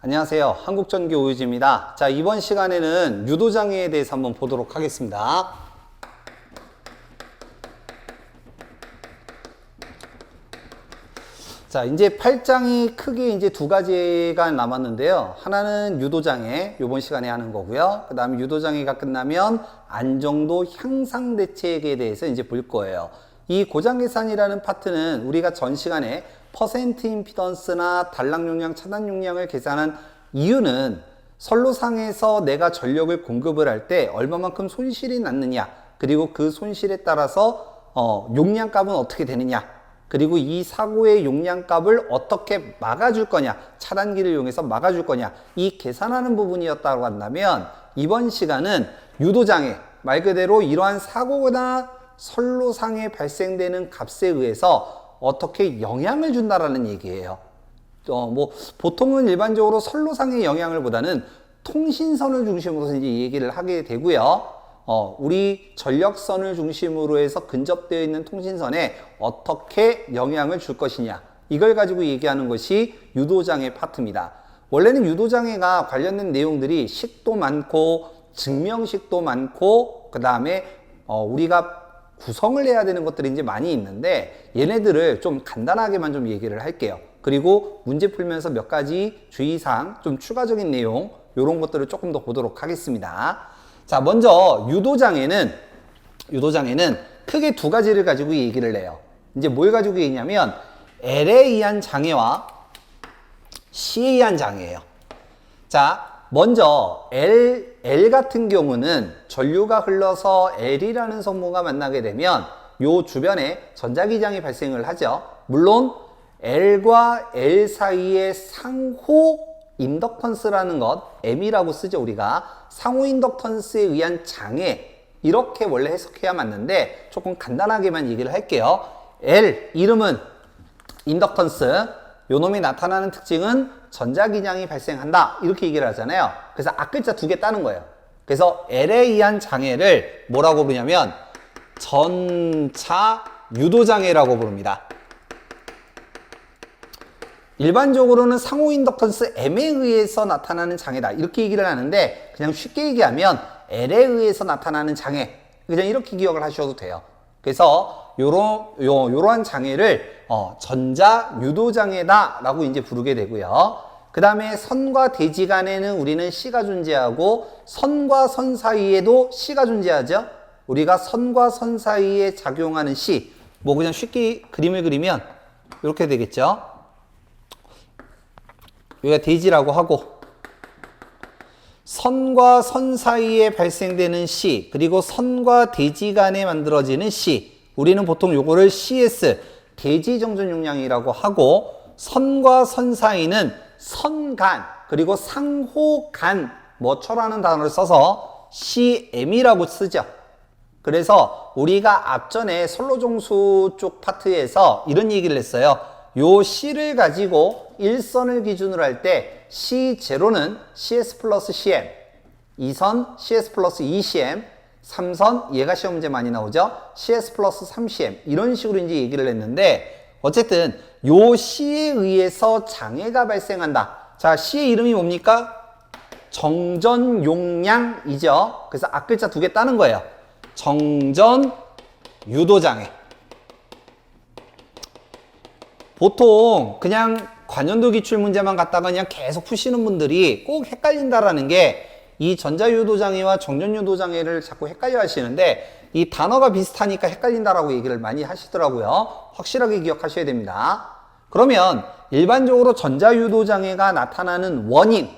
안녕하세요. 한국전기 오유지입니다. 자, 이번 시간에는 유도장애에 대해서 한번 보도록 하겠습니다. 자, 이제 8장이 크게 이제 두 가지가 남았는데요. 하나는 유도장애, 이번 시간에 하는 거고요. 그 다음에 유도장애가 끝나면 안정도 향상 대책에 대해서 이제 볼 거예요. 이 고장계산이라는 파트는 우리가 전 시간에 퍼센트 임피던스나 단락 용량, 차단 용량을 계산한 이유는 선로상에서 내가 전력을 공급을 할 때 얼마만큼 손실이 났느냐, 그리고 그 손실에 따라서 용량값은 어떻게 되느냐, 그리고 이 사고의 용량값을 어떻게 막아줄 거냐, 차단기를 이용해서 막아줄 거냐, 이 계산하는 부분이었다고 한다면, 이번 시간은 유도장애, 말 그대로 이러한 사고나 선로상에 발생되는 값에 의해서 어떻게 영향을 준다라는 얘기예요. 보통은 일반적으로 선로상의 영향을 보다는 통신선을 중심으로 이제 얘기를 하게 되고요. 우리 전력선을 중심으로 해서 근접되어 있는 통신선에 어떻게 영향을 줄 것이냐, 이걸 가지고 얘기하는 것이 유도장애 파트입니다. 원래는 유도장애가 관련된 내용들이 식도 많고 증명식도 많고 그 다음에 우리가 구성을 해야 되는 것들이 이제 많이 있는데, 얘네들을 좀 간단하게만 좀 얘기를 할게요. 그리고 문제 풀면서 몇 가지 주의사항, 좀 추가적인 내용, 이런 것들을 조금 더 보도록 하겠습니다. 자, 먼저 유도장애는 크게 두 가지를 가지고 얘기를 해요. 이제 뭘 가지고 얘기냐면 L에 의한 장애와 C에 의한 장애예요. 자, 먼저 L 같은 경우는 전류가 흘러서 L이라는 성분과 만나게 되면 요 주변에 전자기장이 발생을 하죠. 물론 L과 L 사이의 상호 인덕턴스라는 것, M이라고 쓰죠. 우리가 상호 인덕턴스에 의한 장애, 이렇게 원래 해석해야 맞는데 조금 간단하게만 얘기를 할게요. L, 이름은 인덕턴스, 요놈이 나타나는 특징은 전자기장이 발생한다, 이렇게 얘기를 하잖아요. 그래서 앞글자 두 개 따는 거예요. 그래서 L에 의한 장애를 뭐라고 부르냐면 전차 유도장애라고 부릅니다. 일반적으로는 상호 인덕턴스 M에 의해서 나타나는 장애다, 이렇게 얘기를 하는데, 그냥 쉽게 얘기하면 L에 의해서 나타나는 장애, 그냥 이렇게 기억을 하셔도 돼요. 그래서 요러한 장애를 전자 유도장애다 라고 이제 부르게 되고요. 그 다음에 선과 대지 간에는 우리는 C가 존재하고, 선과 선 사이에도 C가 존재하죠. 우리가 선과 선 사이에 작용하는 C, 뭐 그냥 쉽게 그림을 그리면 이렇게 되겠죠. 여기가 대지라고 하고, 선과 선 사이에 발생되는 C, 그리고 선과 대지 간에 만들어지는 C, 우리는 보통 요거를 CS, 대지 정전 용량이라고 하고, 선과 선 사이는 선간, 그리고 상호간, 뭐처라는 단어를 써서 CM이라고 쓰죠. 그래서 우리가 앞전에 선로종수 쪽 파트에서 이런 얘기를 했어요. 요 C를 가지고 1선을 기준으로 할 때 C0는 CS 플러스 CM, 2선 CS 플러스 2CM, 3선, 얘가 시험 문제 많이 나오죠? CS 플러스 3CM, 이런 식으로 이제 얘기를 했는데, 어쨌든 요 C에 의해서 장애가 발생한다. 자, C의 이름이 뭡니까? 정전 용량이죠. 그래서 앞글자 두 개 따는 거예요. 정전 유도장애. 보통 그냥 관연도 기출 문제만 갖다가 그냥 계속 푸시는 분들이 꼭 헷갈린다라는 게, 이 전자유도장애와 정전유도장애를 자꾸 헷갈려 하시는데, 이 단어가 비슷하니까 헷갈린다라고 얘기를 많이 하시더라고요. 확실하게 기억하셔야 됩니다. 그러면 일반적으로 전자유도장애가 나타나는 원인,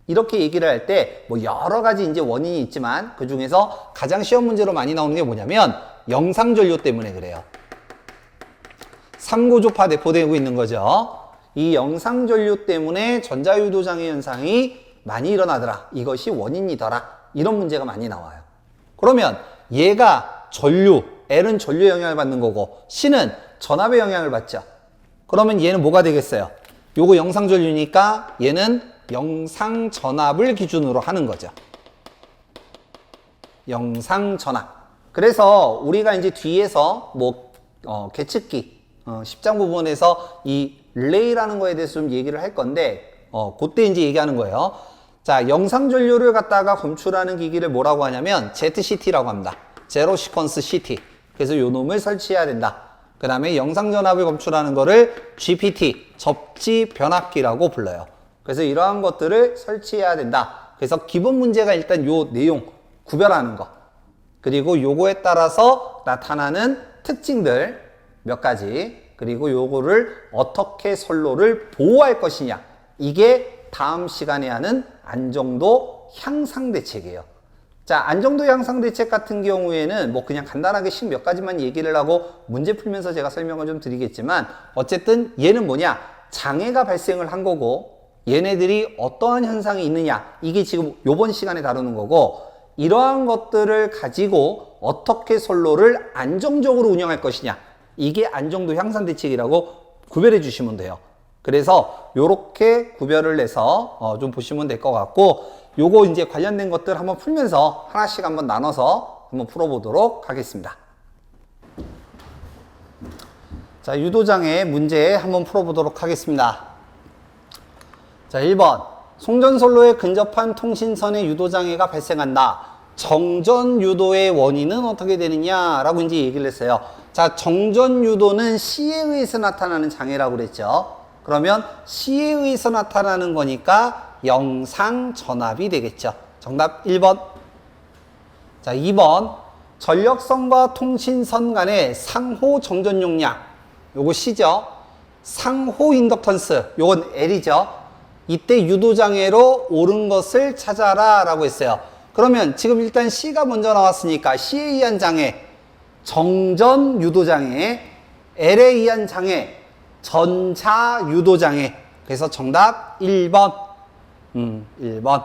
이렇게 얘기를 할 때 뭐 여러 가지 이제 원인이 있지만, 그 중에서 가장 시험 문제로 많이 나오는 게 뭐냐면 영상전류 때문에 그래요. 3고조파 내포되고 있는 거죠. 이 영상전류 때문에 전자유도장애 현상이 많이 일어나더라, 이것이 원인이더라, 이런 문제가 많이 나와요. 그러면 얘가 전류, L은 전류의 영향을 받는 거고 C는 전압의 영향을 받죠. 그러면 얘는 뭐가 되겠어요? 요거 영상전류니까 얘는 영상전압을 기준으로 하는 거죠. 영상전압. 그래서 우리가 이제 뒤에서 계측기 10장 부분에서 이 릴레이라는 거에 대해서 좀 얘기를 할 건데, 그때 이제 얘기하는 거예요. 자, 영상 전류를 갖다가 검출하는 기기를 뭐라고 하냐면 ZCT라고 합니다. 제로 시퀀스 CT. 그래서 요 놈을 설치해야 된다. 그 다음에 영상 전압을 검출하는 거를 GPT, 접지 변압기라고 불러요. 그래서 이러한 것들을 설치해야 된다. 그래서 기본 문제가 일단 요 내용 구별하는 거. 그리고 요거에 따라서 나타나는 특징들 몇 가지. 그리고 요거를 어떻게 선로를 보호할 것이냐. 이게 다음 시간에 하는 안정도 향상 대책이에요. 자, 안정도 향상 대책 같은 경우에는 뭐 그냥 간단하게 몇 가지만 얘기를 하고 문제 풀면서 제가 설명을 좀 드리겠지만 어쨌든 얘는 뭐냐? 장애가 발생을 한 거고 얘네들이 어떠한 현상이 있느냐? 이게 지금 요번 시간에 다루는 거고 이러한 것들을 가지고 어떻게 선로를 안정적으로 운영할 것이냐? 이게 안정도 향상 대책이라고 구별해 주시면 돼요. 그래서 요렇게 구별을 해서 좀 보시면 될 것 같고 요거 이제 관련된 것들 한번 풀면서 하나씩 한번 나눠서 한번 풀어보도록 하겠습니다. 자, 유도장애 문제 한번 풀어보도록 하겠습니다. 자, 1번. 송전선로에 근접한 통신선의 유도장애가 발생한다. 정전유도의 원인은 어떻게 되느냐? 라고 이제 얘기를 했어요. 자, 정전유도는 C에 의해서 나타나는 장애라고 그랬죠. 그러면 C에 의해서 나타나는 거니까 영상 전압이 되겠죠. 정답 1번. 자, 2번. 전력선과 통신선 간의 상호 정전 용량. 요거 C죠. 상호 인덕턴스. 요건 L이죠. 이때 유도장애로 옳은 것을 찾아라 라고 했어요. 그러면 지금 일단 C가 먼저 나왔으니까 C에 의한 장애, 정전 유도장애, L에 의한 장애, 전자 유도장애. 그래서 정답 1번. 1번.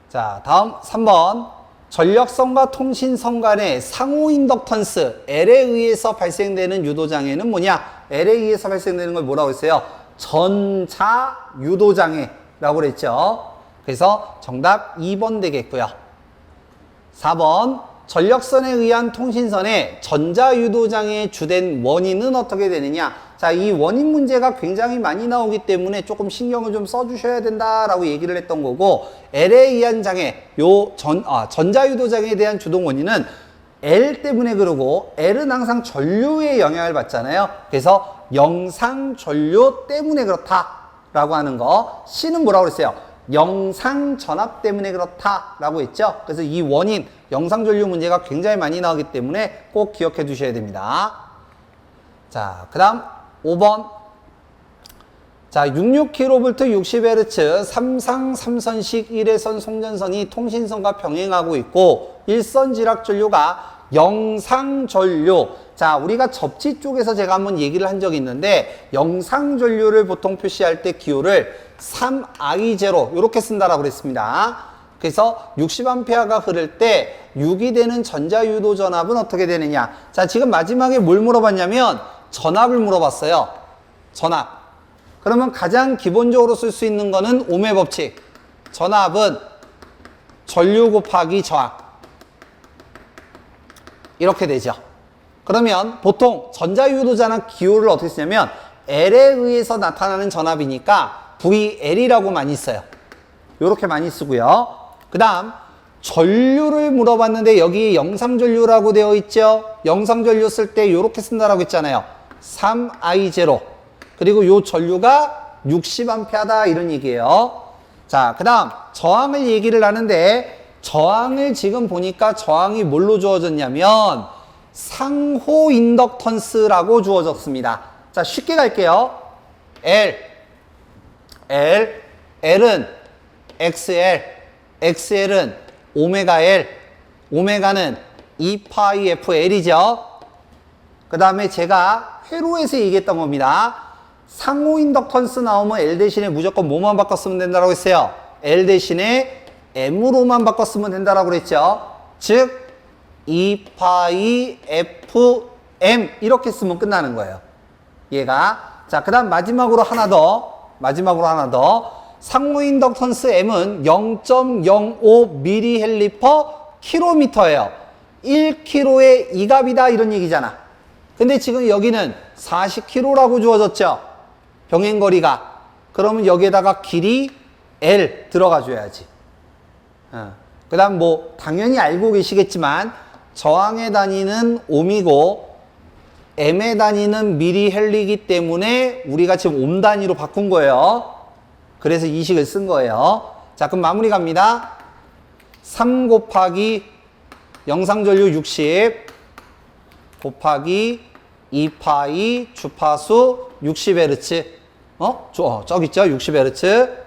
자, 다음 3번. 전력선과 통신선 간의 상호 인덕턴스 L에 의해서 발생되는 유도장애는 뭐냐? L에 의해서 발생되는 걸 뭐라고 했어요? 전자 유도장애라고 그랬죠. 그래서 정답 2번 되겠고요. 4번. 전력선에 의한 통신선의 전자유도장애의 주된 원인은 어떻게 되느냐? 자, 이 원인 문제가 굉장히 많이 나오기 때문에 조금 신경을 좀 써주셔야 된다라고 얘기를 했던 거고, L에 의한 장애, 전자유도장애에 대한 주동 원인은 L 때문에 그러고, L은 항상 전류에 영향을 받잖아요. 그래서 영상 전류 때문에 그렇다라고 하는 거. C는 뭐라고 그랬어요? 영상 전압 때문에 그렇다라고 했죠. 그래서 이 원인, 영상 전류 문제가 굉장히 많이 나오기 때문에 꼭 기억해 두셔야 됩니다. 자, 그 다음 5번. 자, 66kV 60Hz 3상 3선식 1회선 송전선이 통신선과 병행하고 있고, 일선 지락 전류가 영상 전류. 자, 우리가 접지 쪽에서 제가 한번 얘기를 한 적이 있는데, 영상 전류를 보통 표시할 때 기호를 3I0 이렇게 쓴다라고 그랬습니다. 그래서 60A가 흐를 때 6이 되는 전자유도 전압은 어떻게 되느냐? 자, 지금 마지막에 뭘 물어봤냐면 전압을 물어봤어요. 전압. 그러면 가장 기본적으로 쓸 수 있는 거는 오음의 법칙. 전압은 전류 곱하기 저항. 이렇게 되죠. 그러면 보통 전자유도 전압 기호를 어떻게 쓰냐면 L에 의해서 나타나는 전압이니까 VL이라고 많이 써요. 이렇게 많이 쓰고요. 그 다음 전류를 물어봤는데 여기 영상전류라고 되어 있죠. 영상전류 쓸 때 이렇게 쓴다라고 했잖아요. 3I0. 그리고 요 전류가 60A다 이런 얘기예요. 자, 그 다음 저항을 얘기를 하는데, 저항을 지금 보니까 저항이 뭘로 주어졌냐면 상호 인덕턴스라고 주어졌습니다. 자, 쉽게 갈게요. L은 XL, XL은 오메가 L, 오메가는 2파이FL이죠. 그 다음에 제가 회로에서 얘기했던 겁니다. 상호 인덕턴스 나오면 L 대신에 무조건 뭐만 바꿨으면 된다고 했어요? L 대신에 M으로만 바꿨으면 된다고 그랬죠. 즉 2파이FM 이렇게 쓰면 끝나는 거예요. 얘가. 자, 그 다음 마지막으로 하나 더. 상호 인덕턴스 M은 0.05mH/km예요. 1km의 2값이다 이런 얘기잖아. 근데 지금 여기는 40km라고 주어졌죠. 병행거리가. 그러면 여기에다가 길이 L 들어가 줘야지. 그 다음 뭐 당연히 알고 계시겠지만 저항의 단위는 옴이고 M의 단위는 미리헬리이기 때문에 우리가 지금 옴 단위로 바꾼 거예요. 그래서 이 식을 쓴 거예요. 자, 그럼 마무리 갑니다. 3 곱하기 영상전류 60 곱하기 2파이 주파수 60Hz. 저기 있죠? 60Hz.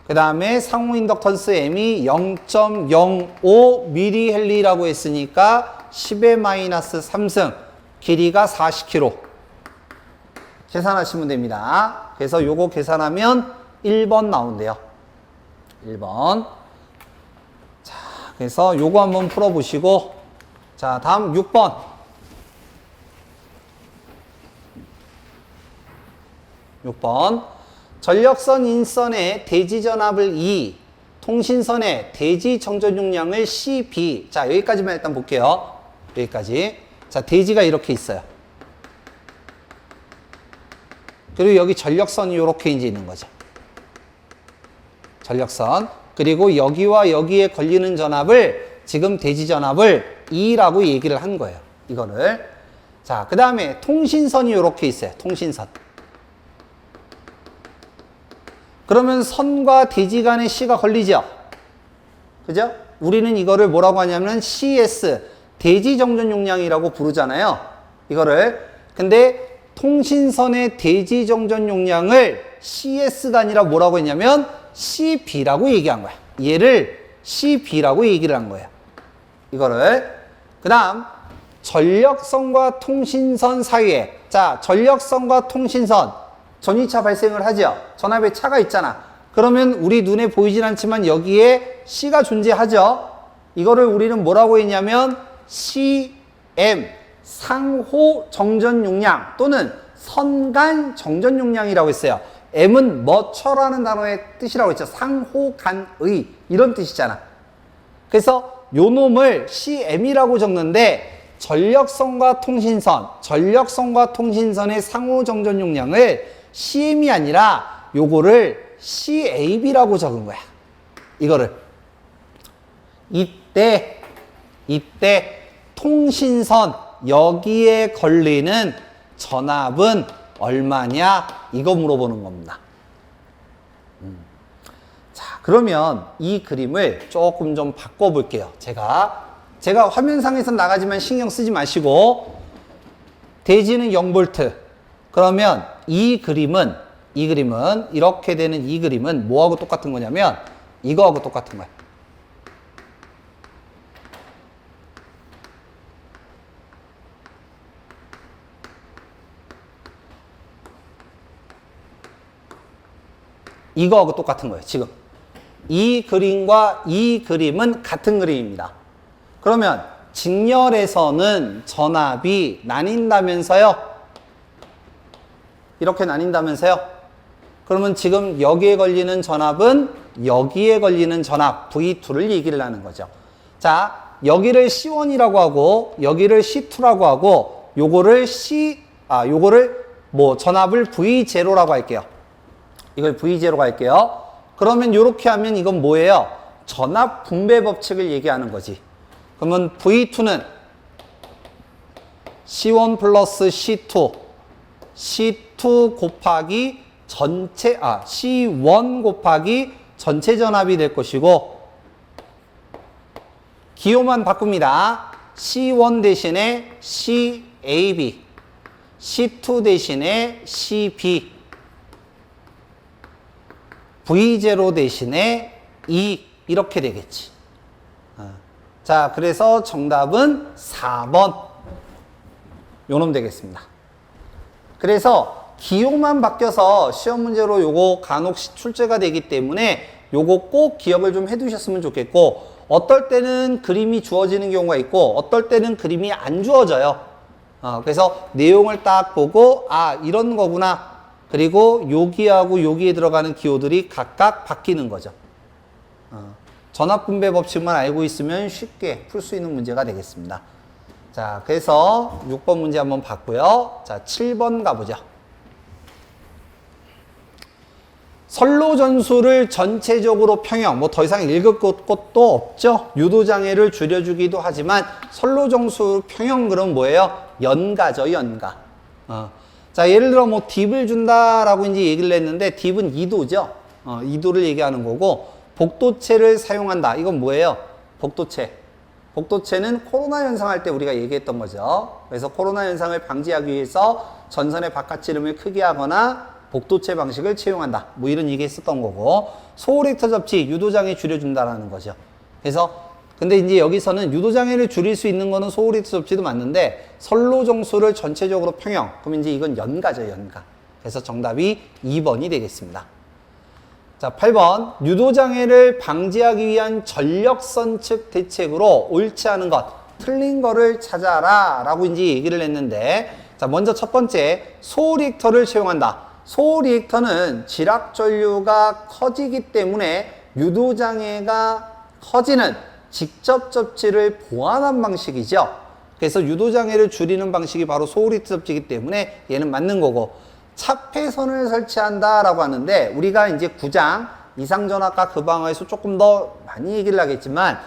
그 다음에 상호 인덕턴스 M이 0.05mH라고 했으니까 10의 마이너스 3승. 길이가 40km. 계산하시면 됩니다. 그래서 요거 계산하면 1번 나온대요. 1번. 자, 그래서 요거 한번 풀어보시고. 자, 다음 6번. 6번. 전력선 인선의 대지 전압을 E, 통신선의 대지 정전 용량을 CB. 자, 여기까지만 일단 볼게요. 여기까지. 자, 대지가 이렇게 있어요. 그리고 여기 전력선이 이렇게 이제 있는 거죠. 전력선. 그리고 여기와 여기에 걸리는 전압을 지금 대지 전압을 E라고 얘기를 한 거예요. 이거를. 자, 그 다음에 통신선이 이렇게 있어요. 통신선. 그러면 선과 대지 간에 C가 걸리죠? 그죠? 우리는 이거를 뭐라고 하냐면 CS, 대지 정전 용량이라고 부르잖아요. 이거를. 근데 통신선의 대지 정전 용량을 CS가 아니라 뭐라고 했냐면 CB라고 얘기한 거야. 얘를 CB라고 얘기를 한 거예요. 이거를. 그 다음, 전력선과 통신선 사이에. 자, 전력선과 통신선. 전위차 발생을 하죠. 전압의 차가 있잖아. 그러면 우리 눈에 보이진 않지만 여기에 C가 존재하죠. 이거를 우리는 뭐라고 했냐면 CM, 상호 정전 용량 또는 선간 정전 용량이라고 했어요. M은 뭐처라는 단어의 뜻이라고 했죠. 상호간의 이런 뜻이잖아. 그래서 요 놈을 CM이라고 적는데 전력선과 통신선의 상호 정전 용량을 CM이 아니라 요거를 CAB라고 적은 거야. 이거를. 이때 통신선 여기에 걸리는 전압은 얼마냐? 이거 물어보는 겁니다. 자, 그러면 이 그림을 조금 좀 바꿔볼게요. 제가 화면상에서 나가지만 신경 쓰지 마시고 대지는 0V. 그러면 이 그림은 이렇게 되는 이 그림은 뭐하고 똑같은 거냐면 이거하고 똑같은 거야. 이거하고 똑같은 거예요. 지금 이 그림과 이 그림은 같은 그림입니다. 그러면 직렬에서는 전압이 나뉜다면서요? 이렇게 나뉜다면서요? 그러면 지금 여기에 걸리는 전압은 여기에 걸리는 전압 V2를 얘기를 하는 거죠. 자, 여기를 C1이라고 하고 여기를 C2라고 하고 요거를 전압을 V0라고 할게요. 이걸 V0로 할게요. 그러면 이렇게 하면 이건 뭐예요? 전압 분배 법칙을 얘기하는 거지. 그러면 V2는 C1 플러스 C2 곱하기 C1 곱하기 전체 전압이 될 것이고 기호만 바꿉니다. C1 대신에 CAB, C2 대신에 CB, V0 대신에 E 이렇게 되겠지. 자, 그래서 정답은 4번 요놈 되겠습니다. 그래서 기호만 바뀌어서 시험 문제로 요거 간혹 출제가 되기 때문에 요거 꼭 기억을 좀 해두셨으면 좋겠고 어떨 때는 그림이 주어지는 경우가 있고 어떨 때는 그림이 안 주어져요. 그래서 내용을 딱 보고 이런 거구나. 그리고 여기하고 여기에 들어가는 기호들이 각각 바뀌는 거죠. 전압분배 법칙만 알고 있으면 쉽게 풀 수 있는 문제가 되겠습니다. 자, 그래서 6번 문제 한번 봤고요. 자, 7번 가보죠. 선로전수를 전체적으로 평형, 뭐 더 이상 읽을 것도 없죠. 유도장애를 줄여주기도 하지만 선로전수 평형 그럼 뭐예요? 연가죠, 연가. 자, 예를 들어 뭐 딥을 준다라고 이제 얘기를 했는데 딥은 2도죠. 2도를 얘기하는 거고 복도체를 사용한다. 이건 뭐예요? 복도체. 복도체는 코로나 현상할 때 우리가 얘기했던 거죠. 그래서 코로나 현상을 방지하기 위해서 전선의 바깥지름을 크게 하거나 복도체 방식을 채용한다. 뭐 이런 얘기 했었던 거고 소홀액터 접지 유도장애 줄여준다라는 거죠. 그래서 근데 이제 여기서는 유도장애를 줄일 수 있는 거는 소홀액터 접지도 맞는데 선로정수를 전체적으로 평형. 그럼 이제 이건 연가죠, 연가. 그래서 정답이 2번이 되겠습니다. 자, 8번. 유도장애를 방지하기 위한 전력선측 대책으로 옳지 않은 것, 틀린 거를 찾아라 라고 이제 얘기를 했는데 자, 먼저 첫 번째, 소리액터를 채용한다. 소리액터는 지락전류가 커지기 때문에 유도장애가 커지는 직접 접지를 보완한 방식이죠. 그래서 유도장애를 줄이는 방식이 바로 소리액터 접지이기 때문에 얘는 맞는 거고 차폐선을 설치한다 라고 하는데 우리가 이제 9장 이상전압과 급항에서 조금 더 많이 얘기를 하겠지만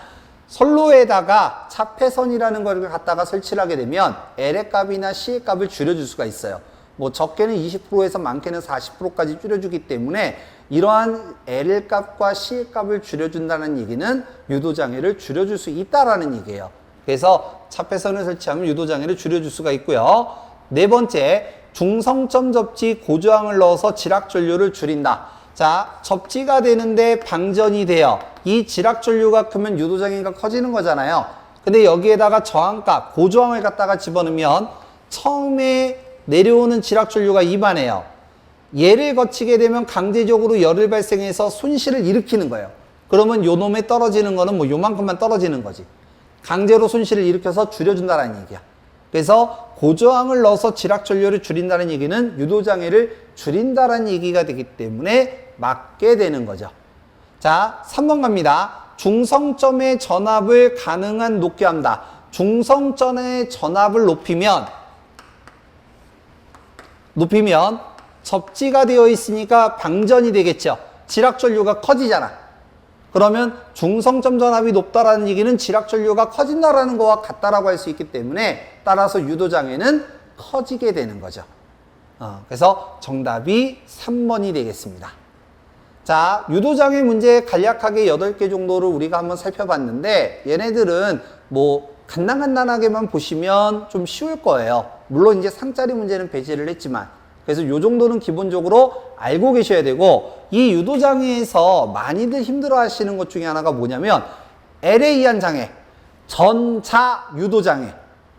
선로에다가 차폐선이라는 걸 갖다가 설치를 하게 되면 L의 값이나 C의 값을 줄여줄 수가 있어요. 뭐 적게는 20%에서 많게는 40%까지 줄여주기 때문에 이러한 L의 값과 C의 값을 줄여준다는 얘기는 유도장애를 줄여줄 수 있다라는 얘기예요. 그래서 차폐선을 설치하면 유도장애를 줄여줄 수가 있고요. 네 번째, 중성점 접지 고저항을 넣어서 지락전류를 줄인다. 자, 접지가 되는데 방전이 돼요. 이 지락전류가 크면 유도장애가 커지는 거잖아요. 근데 여기에다가 저항값, 고저항을 갖다가 집어넣으면 처음에 내려오는 지락전류가 이반해요. 얘를 거치게 되면 강제적으로 열을 발생해서 손실을 일으키는 거예요. 그러면 요 놈에 떨어지는 거는 뭐 요만큼만 떨어지는 거지. 강제로 손실을 일으켜서 줄여준다는 얘기야. 그래서 고저항을 넣어서 지락전류를 줄인다는 얘기는 유도장애를 줄인다는 얘기가 되기 때문에 맞게 되는 거죠. 자, 3번 갑니다. 중성점의 전압을 가능한 높게 한다. 중성점의 전압을 높이면 접지가 되어 있으니까 방전이 되겠죠. 지락전류가 커지잖아. 그러면 중성점 전압이 높다라는 얘기는 지락전류가 커진다라는 거와 같다라고 할 수 있기 때문에 따라서 유도장애는 커지게 되는 거죠. 그래서 정답이 3번이 되겠습니다. 자, 유도장애 문제 간략하게 8개 정도를 우리가 한번 살펴봤는데 얘네들은 뭐 간단하게만 보시면 좀 쉬울 거예요. 물론 이제 상짜리 문제는 배제를 했지만 그래서 요 정도는 기본적으로 알고 계셔야 되고 이 유도장애에서 많이들 힘들어 하시는 것 중에 하나가 뭐냐면 L에 의한 장애, 전자 유도장애.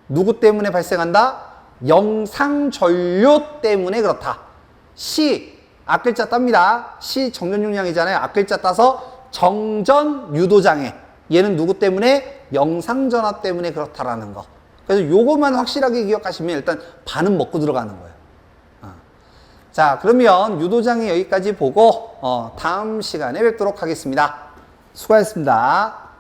누구 때문에 발생한다? 영상전류 때문에 그렇다. C, 앞글자 땁니다. C 정전용량이잖아요. 앞글자 따서 정전 유도장애. 얘는 누구 때문에? 영상전압 때문에 그렇다라는 거. 그래서 요것만 확실하게 기억하시면 일단 반은 먹고 들어가는 거예요. 자, 그러면 유도장애 여기까지 보고 다음 시간에 뵙도록 하겠습니다. 수고하셨습니다.